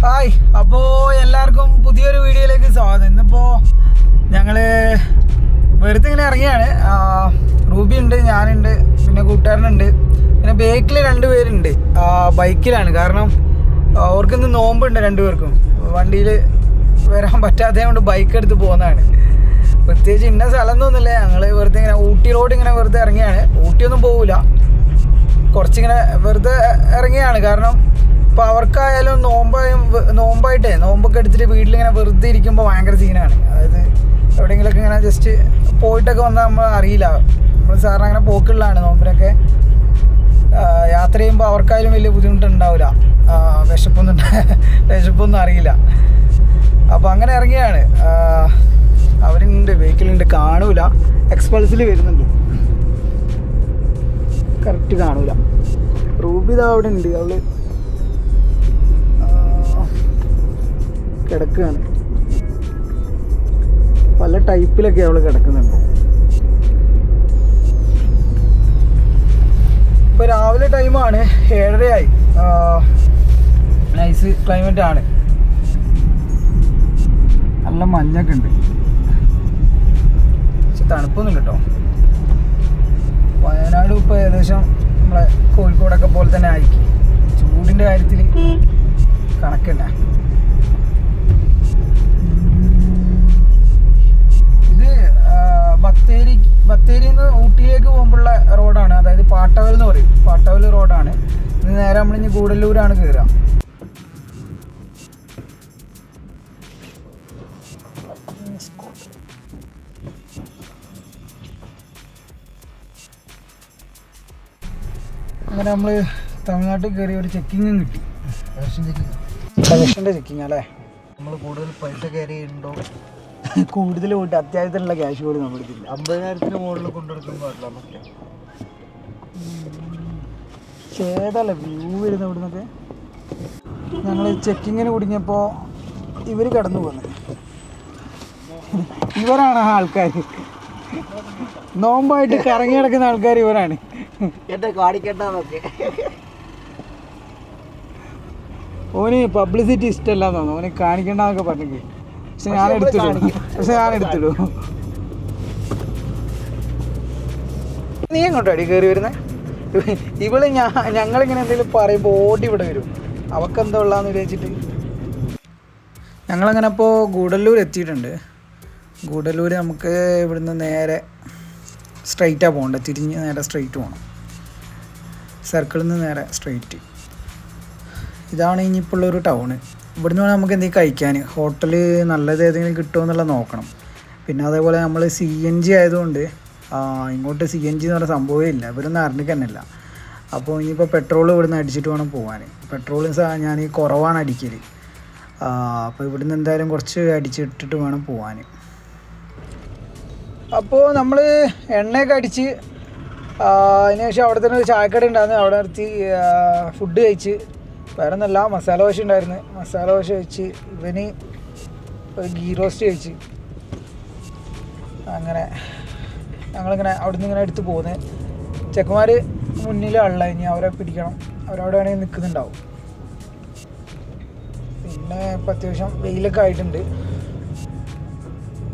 Hi, അപ്പോൾ എല്ലാവർക്കും പുതിയൊരു വീഡിയോയിലേക്ക് സ്വാഗതം. ഇന്നിപ്പോൾ ഞങ്ങൾ വെറുതെ ഇങ്ങനെ ഇറങ്ങിയാണ്. റൂബി ഉണ്ട്, ഞാനുണ്ട്, പിന്നെ കൂട്ടുകാരനുണ്ട്, പിന്നെ ബേക്കിൽ 2 പേരുണ്ട്. ബൈക്കിലാണ്, കാരണം അവർക്കിന്ന് നോമ്പുണ്ട് 2 പേർക്കും. വണ്ടിയിൽ വരാൻ പറ്റാത്തത് കൊണ്ട് ബൈക്ക് എടുത്ത് പോകുന്നതാണ്. പ്രത്യേകിച്ച് ഇന്ന സ്ഥലം ഒന്നുമില്ല, ഞങ്ങൾ വെറുതെ ഇങ്ങനെ ഊട്ടി റോഡ് ഇങ്ങനെ വെറുതെ ഇറങ്ങിയാണ്. ഊട്ടിയൊന്നും പോകില്ല, കുറച്ചിങ്ങനെ വെറുതെ ഇറങ്ങിയാണ്. കാരണം ഇപ്പോൾ അവർക്കായാലും നോമ്പൊക്കെ എടുത്തിട്ട് വീട്ടിലിങ്ങനെ വെറുതെ ഇരിക്കുമ്പോൾ ഭയങ്കര സീനാണ്. അതായത് എവിടെയെങ്കിലുമൊക്കെ ഇങ്ങനെ ജസ്റ്റ് പോയിട്ടൊക്കെ വന്നാൽ നമ്മൾ അറിയില്ല. നമ്മൾ സാറിന് അങ്ങനെ പോക്കുള്ളതാണ്. നോമ്പിനൊക്കെ യാത്ര ചെയ്യുമ്പോൾ അവർക്കായാലും വലിയ ബുദ്ധിമുട്ടുണ്ടാവില്ല, വിശപ്പൊന്നും അറിയില്ല. അപ്പോൾ അങ്ങനെ ഇറങ്ങിയാണ്. അവരുണ്ട്, വെഹിക്കിളുണ്ട്, കാണൂല. എക്സ്പൾസിൽ വരുന്നുണ്ട്, കറക്റ്റ് കാണൂല. റൂബി ഇതാ അവിടെ ഉണ്ട്, അവള് കിടക്കുകയാണ്. പല ടൈപ്പിലൊക്കെ അവൾ കിടക്കുന്നുണ്ട്. ഇപ്പോൾ രാവിലെ ടൈമാണ്, 7:30 നൈസ് ക്ലൈമറ്റ് ആണ്. നല്ല മഞ്ഞൊക്കെ ഉണ്ട്, പക്ഷെ തണുപ്പൊന്നുമില്ല കേട്ടോ. വയനാട് ഇപ്പോൾ ഏകദേശം നമ്മളെ കോഴിക്കോടൊക്കെ പോലെ തന്നെ ആയിരിക്കും. ചൂടിൻ്റെ കാര്യത്തിൽ കണക്കന്നെ. ഇത് ബത്തേരിയിൽ നിന്ന് ഊട്ടിയിലേക്ക് പോകുമ്പോഴുള്ള റോഡാണ്. അതായത് പാട്ടവൽ എന്ന് പറയും, പാട്ടവൽ റോഡാണ്. ഇത് നേരെ നമ്മളിഞ്ഞ് ഗൂഡല്ലൂരാണ് കയറുക. അങ്ങനെ നമ്മൾ തമിഴ്നാട്ടിൽ കയറി ഒരു ചെക്കിങ്ങും കിട്ടി. കളക്ഷൻ്റെ ചെക്കിങ് അല്ലേ. നമ്മൾ കൂടുതൽ പൈസ കയറി ഉണ്ടോ, കൂടുതൽ പോയിട്ട് അത്യാവശ്യത്തിനുള്ള ക്യാഷ് പോലും നമ്മൾ എടുത്തില്ല. 50,000 മുകളിൽ കൊണ്ടെടുക്കുമ്പോൾ ഏതല്ല വ്യൂ വരുന്നത് ഇവിടെ നിന്നൊക്കെ. ഞങ്ങൾ ചെക്കിങ്ങിന് കുടുങ്ങിയപ്പോൾ ഇവർ കടന്നു പോകുന്നത്. ഇവരാണ് ആ ആൾക്കാർ, നോമ്പായിട്ട് കറങ്ങി കിടക്കുന്ന ആൾക്കാർ ഇവരാണ്. എന്നെ കാണിക്കണ്ടെന്നൊക്കെ. ഓന് പബ്ലിസിറ്റി ഇഷ്ടമല്ലാന്ന് തോന്നുന്നു, ഓന് കാണിക്കണ്ടെന്നൊക്കെ പറഞ്ഞെങ്കിൽ. പക്ഷെ ഞാൻ എടുത്തുള്ളൂ. നീ എങ്ങോട്ടാടി കയറി വരുന്നത്? ഇവള് ഞങ്ങളിങ്ങനെ എന്തെങ്കിലും പറയുമ്പോൾ ഓടി ഇവിടെ വരും. അവക്കെന്താ ഉള്ളതെന്ന് വിചാരിച്ചിട്ട് ഞങ്ങളങ്ങനെ ഇപ്പോൾ ഗൂഡല്ലൂർ എത്തിയിട്ടുണ്ട്. ഗൂഡല്ലൂർ നമുക്ക് ഇവിടുന്ന് നേരെ സ്ട്രെയിറ്റാണ് പോകേണ്ടത്. തിരിഞ്ഞ് നേരെ സ്ട്രെയിറ്റ് പോകണം, സർക്കിളിൽ നിന്ന് നേരെ സ്ട്രെയിറ്റ്. ഇതാണ് ഇനിയിപ്പോൾ ഉള്ളൊരു ടൗണ്. ഇവിടുന്ന് വേണം നമുക്ക് എന്തെങ്കിലും കഴിക്കാൻ. ഹോട്ടൽ നല്ലത് ഏതെങ്കിലും കിട്ടുമോ എന്നുള്ളത് നോക്കണം. പിന്നെ അതേപോലെ നമ്മൾ CNG ആയതുകൊണ്ട് ഇങ്ങോട്ട് CNG എന്ന് പറഞ്ഞ സംഭവമേ ഇല്ല, ഇവരൊന്നും അറിഞ്ഞിക്കന്നില്ല. അപ്പോൾ ഇനിയിപ്പോൾ പെട്രോൾ ഇവിടുന്ന് അടിച്ചിട്ട് വേണം പോകാൻ. പെട്രോൾ ഞാൻ കുറവാണ് അടിക്കൽ. അപ്പോൾ ഇവിടുന്ന് എന്തായാലും കുറച്ച് അടിച്ചിട്ടിട്ട് വേണം പോകാൻ. അപ്പോൾ നമ്മൾ എണ്ണയൊക്കെ അടിച്ച് അതിനുശേഷം അവിടെ തന്നെ ഒരു ചായക്കട ഉണ്ടായിരുന്നു, അവിടെ നിർത്തി ഫുഡ് കഴിച്ച്. വേറെ ഒന്നല്ല, മസാല ദോശ ഉണ്ടായിരുന്നു. മസാല ദോശ കഴിച്ച്, ഇവന് ഒരു ഗീ റോസ്റ്റ് കഴിച്ച്. അങ്ങനെ ഞങ്ങളിങ്ങനെ അവിടെ നിന്ന് ഇങ്ങനെ എടുത്ത് പോകുന്നത്. ചെക്കന്മാർ മുന്നിലുള്ള ഇനി അവരെ പിടിക്കണം, അവരവിടെ വേണമെങ്കിൽ നിൽക്കുന്നുണ്ടാവും. പിന്നെ ഇപ്പം അത്യാവശ്യം വെയിലൊക്കെ ആയിട്ടുണ്ട്.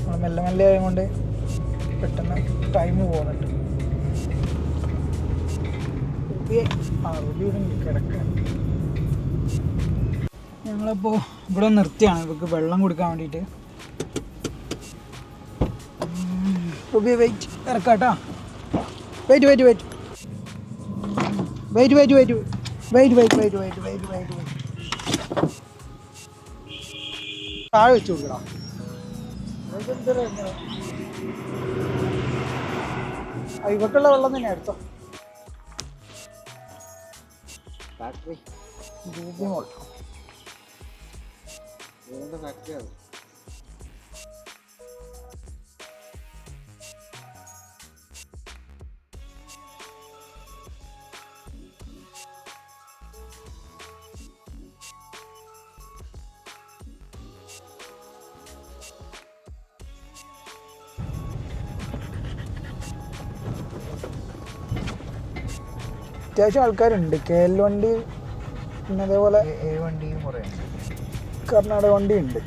നമ്മൾ മെല്ലെ മെല്ലെ ആയതുകൊണ്ട് പെട്ടെന്ന് ടൈം പോകുന്നുണ്ട്. കിടക്കുകയാണ്. ഞങ്ങളിപ്പോൾ ഇവിടെ നിർത്തിയാണ് ഇവർക്ക് വെള്ളം കൊടുക്കാൻ വേണ്ടിയിട്ട്. വെയിറ്റ് ഇറക്കാട്ടാ, വെയിറ്റ് താഴെ വെച്ച് കൊടുക്കടാ. ഇവർക്കുള്ള വെള്ളം തന്നെ എടുത്തോ. ഫാക്ടറി ഫാക്ടറിയാണ്. അത്യാവശ്യം ആൾക്കാരുണ്ട്. KL വണ്ടി, പിന്നെ അതേപോലെ വണ്ടിയും കുറേ കർണാടക വണ്ടി ഉണ്ട്.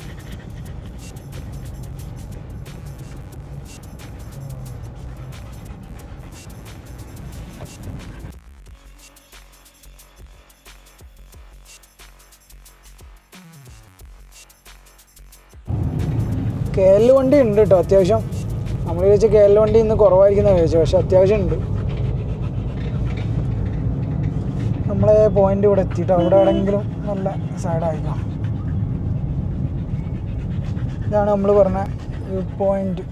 KL വണ്ടി ഉണ്ട് കേട്ടോ അത്യാവശ്യം. നമ്മൾ ചോദിച്ചാൽ KL വണ്ടി ഇന്ന് കുറവായിരിക്കുന്ന ചോദിച്ചു, പക്ഷെ അത്യാവശ്യം ഉണ്ട്. നമ്മളെ പോയിന്റ് ഇവിടെ എത്തിയിട്ട് അവിടെ എവിടെയെങ്കിലും നല്ല സൈഡായിരിക്കാം. ഇതാണ് നമ്മൾ പറഞ്ഞ view point.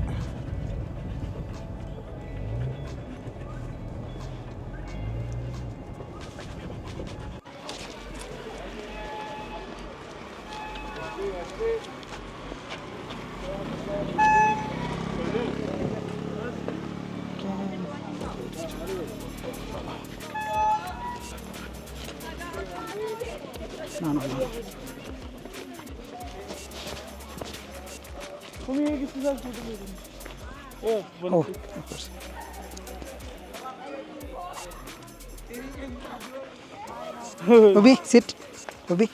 Ruby, sit. Ruby.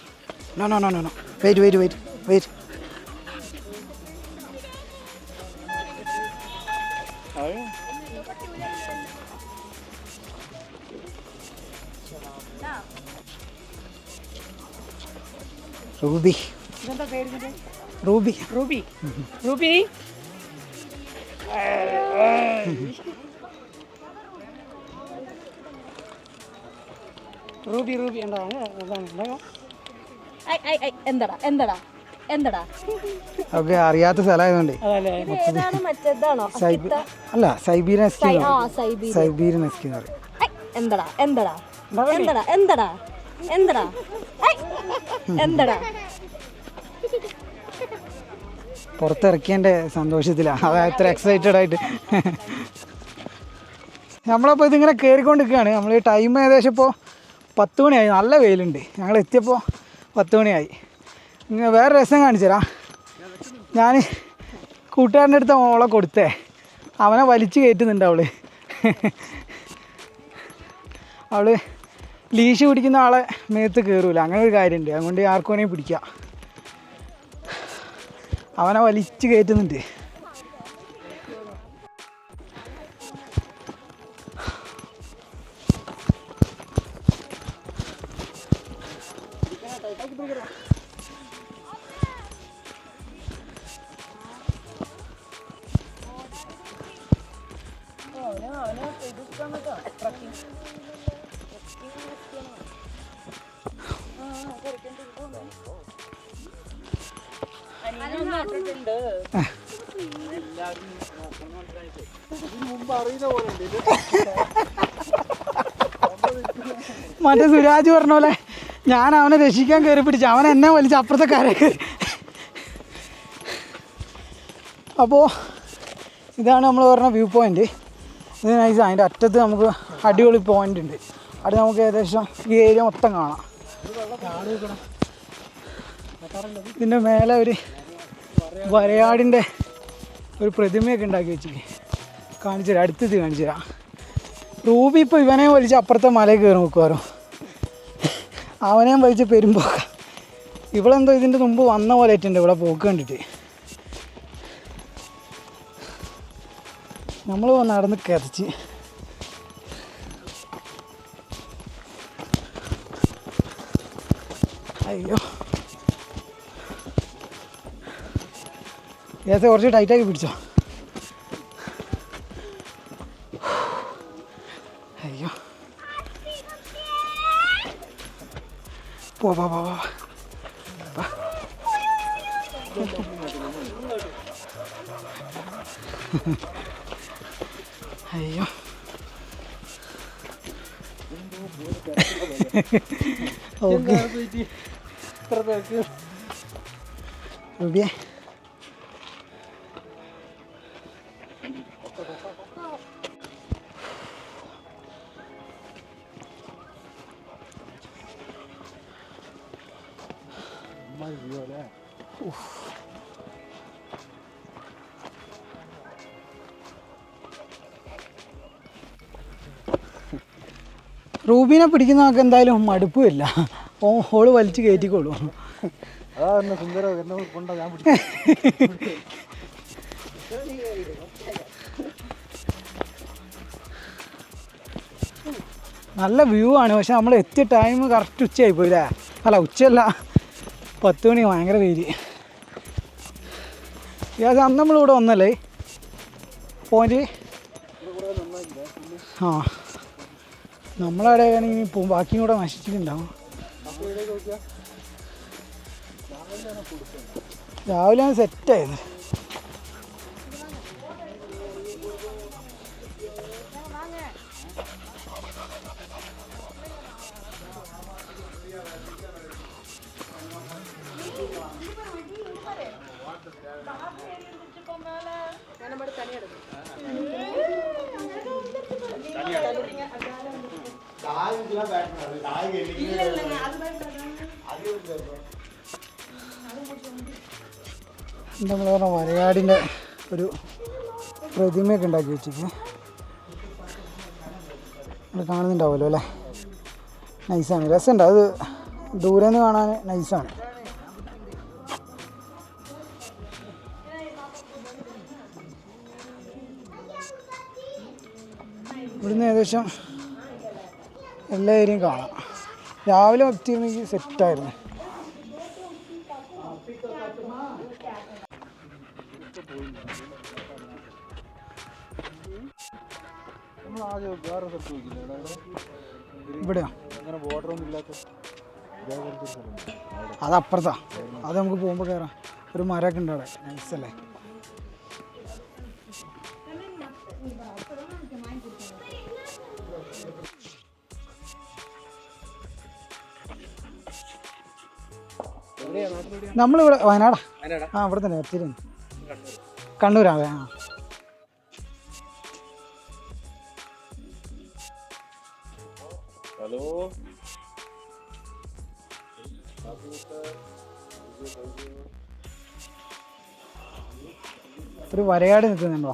No. Wait. Ruby. Okay, അറിയാത്ത സ്ഥലമായതുകൊണ്ട്. അല്ല, സൈബീരിയൻ ഹസ്കി എന്ന് പറയും. പുറത്തിറക്കിയതിൻ്റെ സന്തോഷത്തിലാണ്, അത് എത്ര എക്സൈറ്റഡ് ആയിട്ട്. നമ്മളപ്പോൾ ഇതിങ്ങനെ കയറിക്കൊണ്ടിരിക്കുകയാണ്. നമ്മൾ ടൈം ഏകദേശം ഇപ്പോൾ 10 മണിയായി. നല്ല വെയിലുണ്ട്. ഞങ്ങൾ എത്തിയപ്പോൾ 10 മണിയായി. ഇങ്ങനെ വേറെ രസം കാണിച്ചു തരാം. ഞാൻ കൂട്ടുകാരൻ്റെ അടുത്ത് മോളെ കൊടുത്തേ, അവനെ വലിച്ചു കയറ്റുന്നുണ്ട് അവൾ ലീഷ് പിടിക്കുന്ന ആളെ മേത്ത് കയറൂല, അങ്ങനെ ഒരു കാര്യമുണ്ട്. അതുകൊണ്ട് ആർക്കും വേണമെങ്കിൽ പിടിക്കാം. അവനെ വലിച്ച് കയറ്റുന്നുണ്ട്. മറ്റേ സുരാജ് പറഞ്ഞ പോലെ ഞാൻ അവനെ രക്ഷിക്കാൻ കയറി പിടിച്ചു, അവൻ എന്നെ വലിച്ച് അപ്പുറത്തെ കാരെ കയറി. അപ്പോൾ ഇതാണ് നമ്മൾ പറഞ്ഞ വ്യൂ പോയിന്റ്. ഇത് നൈസ്. അതിൻ്റെ അറ്റത്ത് നമുക്ക് അടിപൊളി പോയിന്റ് ഉണ്ട്. അവിടെ നമുക്ക് ഏകദേശം ഈ ഏരിയ മൊത്തം കാണാം. ഇതിൻ്റെ മേലെ ഒരു വരയാടിൻ്റെ ഒരു പ്രതിമയൊക്കെ ഉണ്ടാക്കി വെച്ചിട്ട് കാണിച്ചു തരാം, അടുത്തത് കാണിച്ചു തരാം. റൂബി ഇപ്പോൾ ഇവനെ വലിച്ച് അപ്പുറത്തെ മലയിൽ കയറി നോക്കുവാരോ, അവനെയും വലിച്ച് പെരുമ്പോക്ക. ഇവളെന്തോ ഇതിൻ്റെ മുമ്പ് വന്ന പോലെ ആയിട്ടുണ്ട് ഇവിടെ പോക്ക് കണ്ടിട്ട്. നമ്മൾ നടന്ന് കിതച്ച്. അയ്യോ, ഏകദേശം കുറച്ച് ടൈറ്റാക്കി പിടിച്ചോ. അയ്യോ, പോ. അയ്യോ, ഓക്കെ. റൂബിയെ, റൂബീനെ പിടിക്കുന്നതൊക്കെ എന്തായാലും മടുപ്പുമില്ല. ഓള് വലിച്ച് കയറ്റിക്കോളൂ. അതാ എന്നെ സുന്ദരം എന്നെ കൊണ്ടാ ഞാൻ നല്ല വ്യൂ ആണ്. പക്ഷെ നമ്മൾ എത്തിയ ടൈം കറക്റ്റ് ഉച്ചയായി പോയില്ലേ? അല്ല, ഉച്ചയല്ല, 10 മണി. ഭയങ്കര വെയിൽ. അന്ന് നമ്മളിവിടെ വന്നല്ലേ പോയിന്റ്? ആ, നമ്മളവിടെയാണെങ്കിൽ പോകും. ബാക്കിയും കൂടെ നശിച്ചിട്ടുണ്ടാവും. രാവിലെയാണ് സെറ്റായത്. നമ്മൾ പറഞ്ഞ വരയാടിൻ്റെ ഒരു പ്രതിമയൊക്കെ ഉണ്ടാക്കി വെച്ചിട്ട് അത് കാണുന്നുണ്ടാവുമല്ലോ അല്ലേ? നൈസാണ്, രസമുണ്ട്. അത് ദൂരെ നിന്ന് കാണാൻ നൈസാണ്. ഇവിടുന്ന് ഏകദേശം എല്ലാ ഏരിയയും കാണാം. രാവിലെ എത്തിയിരുന്നെങ്കിൽ സെറ്റായിരുന്നു. ഇവിടെയോ? അതപ്പുറത്താ. അത് നമുക്ക് പോകുമ്പോൾ കയറാം. ഒരു മരമൊക്കെ ഉണ്ട് അവിടെ, നൈസല്ലേ? നമ്മളിവിടെ വയനാടാ. ആ, ഇവിടെ തന്നെ എത്തിയിരുന്നു. കണ്ണൂരാവേ. ആ, ഹലോ. ഒരു വരയാട് നിൽക്കുന്നുണ്ടോ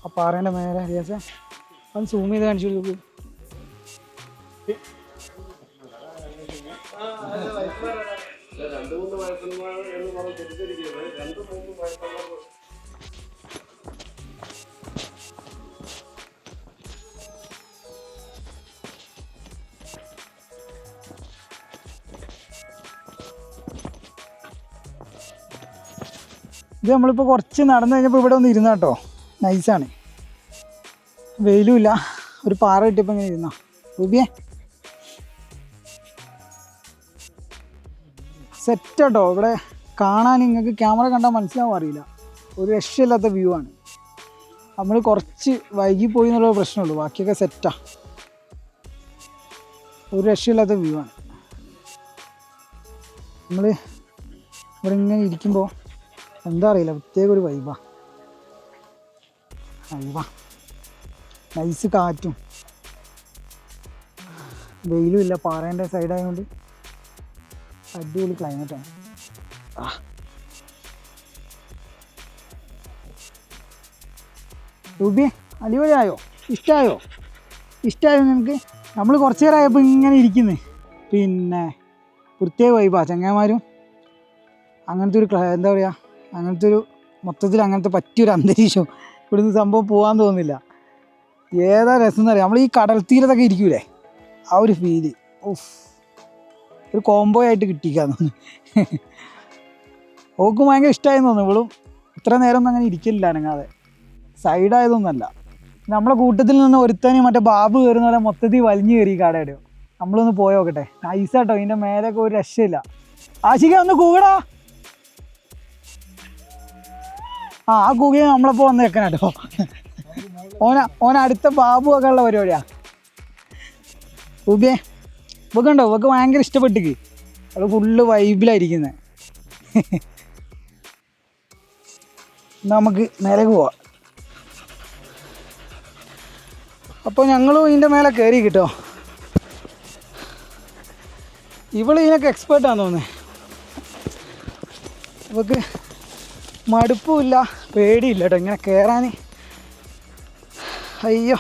ആ പാറേൻ്റെ മേലെ? റിയാസേ, അത് സൂം ചെയ്ത് കാണിച്ചു കൊടുക്കും. ഇത് നമ്മളിപ്പോൾ കുറച്ച് നടന്നു കഴിഞ്ഞപ്പോൾ ഇവിടെ ഒന്ന് ഇരുന്ന കേട്ടോ. നൈസാണ്, വെയിലുമില്ല. ഒരു പാറ കിട്ടിയപ്പോൾ ഇങ്ങനെ ഇരുന്നോ റൂബിയെ? സെറ്റ് കേട്ടോ. ഇവിടെ കാണാൻ നിങ്ങൾക്ക് ക്യാമറ കണ്ടാൽ മനസ്സിലാവും അറിയില്ല. ഒരു രക്ഷയില്ലാത്ത വ്യൂ ആണ്. നമ്മൾ കുറച്ച് വൈകിപ്പോയി എന്നുള്ള പ്രശ്നമുള്ളൂ, ബാക്കിയൊക്കെ സെറ്റാ. ഒരു രക്ഷയില്ലാത്ത വ്യൂ ആണ്. നമ്മൾ ഇവിടെ ഇങ്ങനെ ഇരിക്കുമ്പോൾ എന്താ അറിയില്ല, പ്രത്യേക ഒരു വൈബാ. നൈസ് കാറ്റും വെയിലും ഇല്ല, പാറേൻ്റെ സൈഡായതുകൊണ്ട് അടിപൊളി ക്ലൈമറ്റാണ്. റൂബി, അടിപൊളിയായോ? ഇഷ്ടമായോ നിനക്ക്? നമ്മൾ കുറച്ച് നേരമായപ്പോൾ ഇങ്ങനെ ഇരിക്കുന്നത്. പിന്നെ പ്രത്യേക വൈബാ. ചങ്ങായിമാരും അങ്ങനത്തെ ഒരു എന്താ പറയുക, അങ്ങനത്തെ ഒരു മൊത്തത്തിൽ അങ്ങനത്തെ പറ്റിയൊരു അന്തരീക്ഷം. ഇവിടുന്ന് സംഭവം പോകാൻ തോന്നുന്നില്ല. ഏതാ രസം എന്നറിയാം. നമ്മൾ ഈ കടൽ തീരത്തൊക്കെ ഇരിക്കൂലേ, ആ ഒരു ഫീല് ഒരു കോംബോ ആയിട്ട് കിട്ടിക്കാന്ന് തോന്നുന്നു. ഓക്കും ഭയങ്കര ഇഷ്ടമായെന്ന് തോന്നുന്നു. ഇവളും ഇത്ര നേരം ഒന്നും അങ്ങനെ ഇരിക്കില്ല അനങ്ങാതെ. സൈഡായതൊന്നുമല്ല. നമ്മളെ കൂട്ടത്തിൽ നിന്ന് ഒരുത്തന് മറ്റേ ബാബു കയറുന്ന പോലെ മൊത്തത്തിൽ വലിഞ്ഞു കയറി കടയുടെ. നമ്മളൊന്ന് പോയി നോക്കട്ടെ. നൈസാട്ടോ, ഇതിൻ്റെ മേലൊക്കെ ഒരു രക്ഷയില്ല. ആശിക ഒന്ന് കൂടാ. ആ കൂകയും നമ്മളപ്പോൾ വന്ന് വെക്കണോ. ഓന അടുത്ത ബാബു ഒക്കെ ഉള്ള പരിപാടിയാ. ഉബിയെ ഇവക്ക് ഉണ്ടോ? ഇവക്ക് ഭയങ്കര ഇഷ്ടപ്പെട്ടിക്ക്. അവള് ഫുള്ള് വൈബിലായിരിക്കുന്നത്. നമുക്ക് മേലേക്ക് പോവാം. അപ്പോൾ ഞങ്ങളും ഇതിൻ്റെ മേലെ കയറി കിട്ടോ. ഇവള് ഇതിനൊക്കെ എക്സ്പേർട്ടാന്ന് തോന്നുന്നത്. ഇവക്ക് മടുപ്പുമില്ല, പേടിയില്ല കേട്ടോ ഇങ്ങനെ കയറാൻ. അയ്യോ,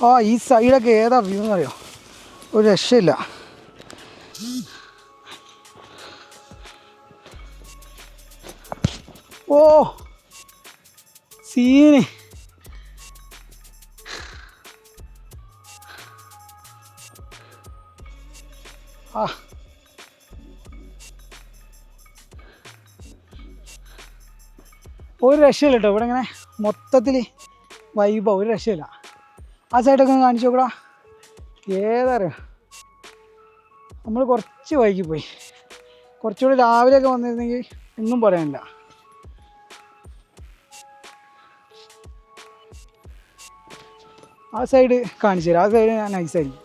ആ ഈ സൈഡൊക്കെ ഏതാ വ്യൂ എന്നറിയോ, ഒരു രക്ഷയില്ല. ഓ സീന്. ആ ഒരു രക്ഷയില്ല കേട്ടോ. ഇവിടെ ഇങ്ങനെ മൊത്തത്തിൽ വൈബോ, ഒരു രക്ഷയില്ല. ആ സൈഡൊക്കെ ഒന്ന് കാണിച്ചു നോക്കടാ. ഏതറിയാം, നമ്മൾ കുറച്ച് വൈകി പോയി. കുറച്ചുകൂടി രാവിലെയൊക്കെ വന്നിരുന്നെങ്കിൽ ഒന്നും പറയാനില്ല. ആ സൈഡ് കാണിച്ചു തരാം. ആ സൈഡ് ഞാൻ നൈസായിരിക്കും.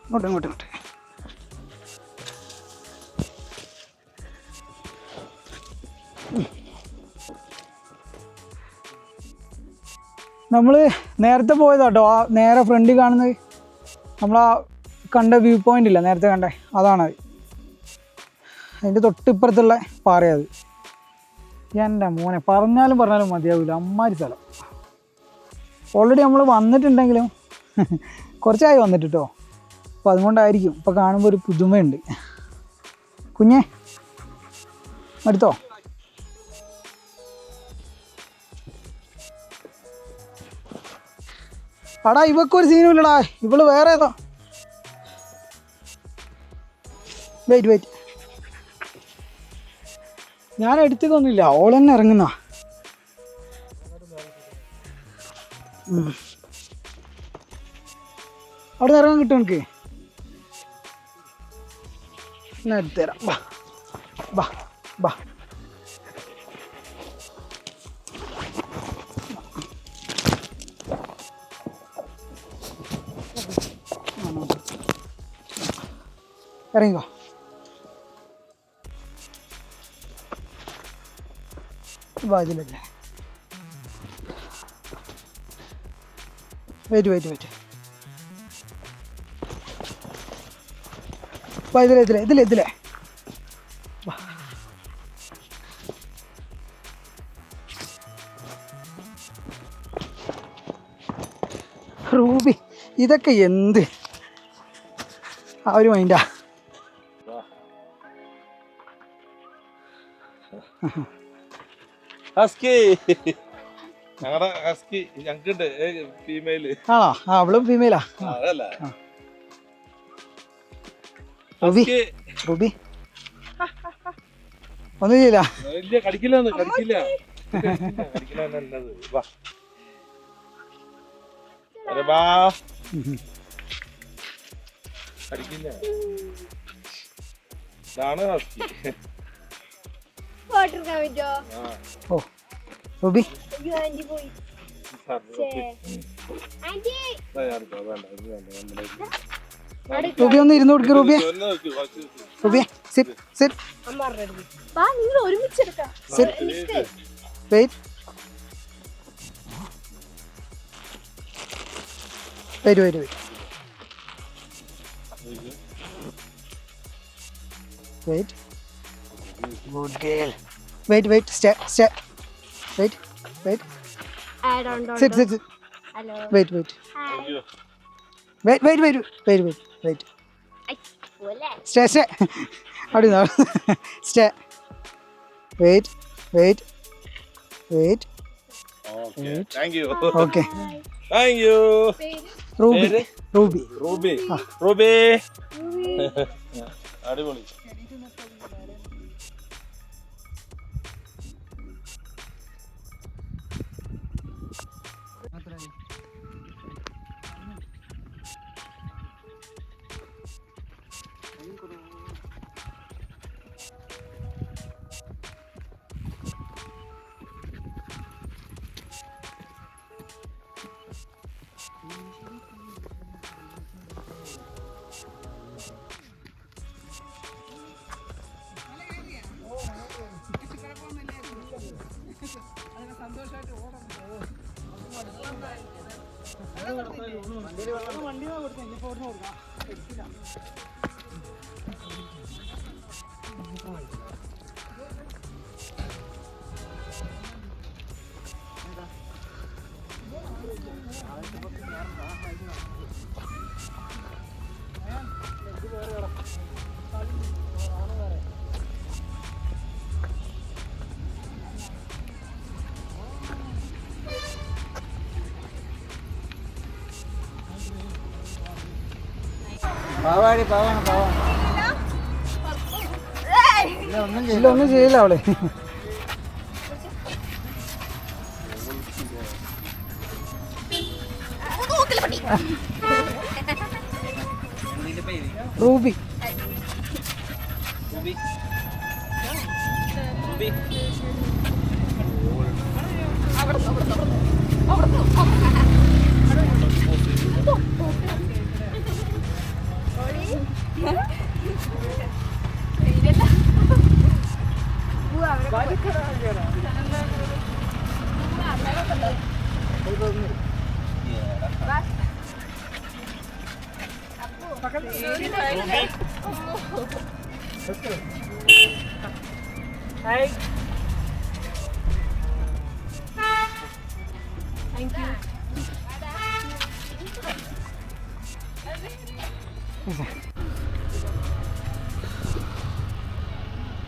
ഇങ്ങോട്ട് ഇങ്ങോട്ട് ഇങ്ങോട്ട്. നമ്മൾ നേരത്തെ പോയതാട്ടോ, ആ നേരെ ഫ്രണ്ടിൽ കാണുന്നത് നമ്മളാ കണ്ട വ്യൂ പോയിന്റ് ഇല്ല, നേരത്തെ കണ്ടേ, അതാണത്. അതിൻ്റെ തൊട്ടിപ്പുറത്തുള്ള പാറയത്. എൻ്റെ മോനെ പറഞ്ഞാലും മതിയാവില്ല, അമ്മാതിരി സ്ഥലം. ഓൾറെഡി നമ്മൾ വന്നിട്ടുണ്ടെങ്കിലും കുറച്ചായി വന്നിട്ട് കേട്ടോ. അപ്പോൾ അതുകൊണ്ടായിരിക്കും ഇപ്പോൾ കാണുമ്പോൾ ഒരു പുതുമയുണ്ട്. കുഞ്ഞേ അടുത്തോ? അടാ ഇവക്കൊരു സീനും ഇല്ലടാ, ഇവള് വേറെ ഏതാ. വെയിറ്റ് ഞാൻ എടുത്തതൊന്നുമില്ല, ഓൾ തന്നെ ഇറങ്ങുന്ന. അവിടെ നിന്ന് ഇറങ്ങാൻ കിട്ടും എനിക്ക്. ഞാൻ എടുത്തുതരാം. ബാ ബാ ബാ. ഇറങ്ങിക്കോ. ഇതിലല്ലേ. വെയിറ്റ് ഇതിലേ റൂബി, ഇതൊക്കെ എന്ത് ആ ഒരു മൈൻഡാ. ആണോ? ആ അവളും ഫീമെയിലാ. റൂബി ഒന്നും ചെയ്യില്ല. ഓ റൂബി റൂബി ഒന്ന് ഇരുന്ന് കൊടുക്ക്. Ruby sit sit wait good girl. Wait stay wait I don't sit hello wait hi wait I pole stay അവിടെ നിന്ന് stay wait Okay, thank you. okay Thank you. Ruby അടിപൊളി. പാവാടി പാവാണ് പാവാണ്. ഇല്ല, ഒന്നും ഇല്ല ഒന്നും ചെയ്യില്ല അവളെ. റൂബി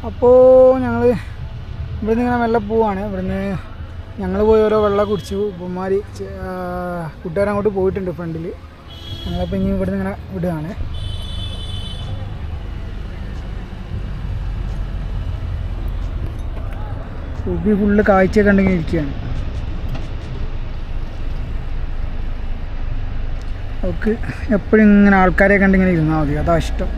അപ്പോൾ ഞങ്ങൾ ഇവിടുന്ന് ഇങ്ങനെ മെല്ലെ പോവാണ്. ഇവിടുന്ന് ഞങ്ങൾ പോയി ഓരോ വെള്ളം കുടിച്ചു. ഉപ്പന്മാർ കൂട്ടുകാരങ്ങോട്ട് പോയിട്ടുണ്ട് ഫ്രണ്ടിൽ. ഞങ്ങളപ്പോൾ ഇനി ഇവിടുന്ന് ഇങ്ങനെ വിടുകയാണ്. ഉബി ഫുള്ള് കാഴ്ചയൊക്കെ ഉണ്ടെങ്കിൽ ഇരിക്കുകയാണ്. അവൾക്ക് എപ്പോഴും ഇങ്ങനെ ആൾക്കാരെ കണ്ടിങ്ങനെ ഇരുന്നാൽ മതി, അതാ ഇഷ്ടം.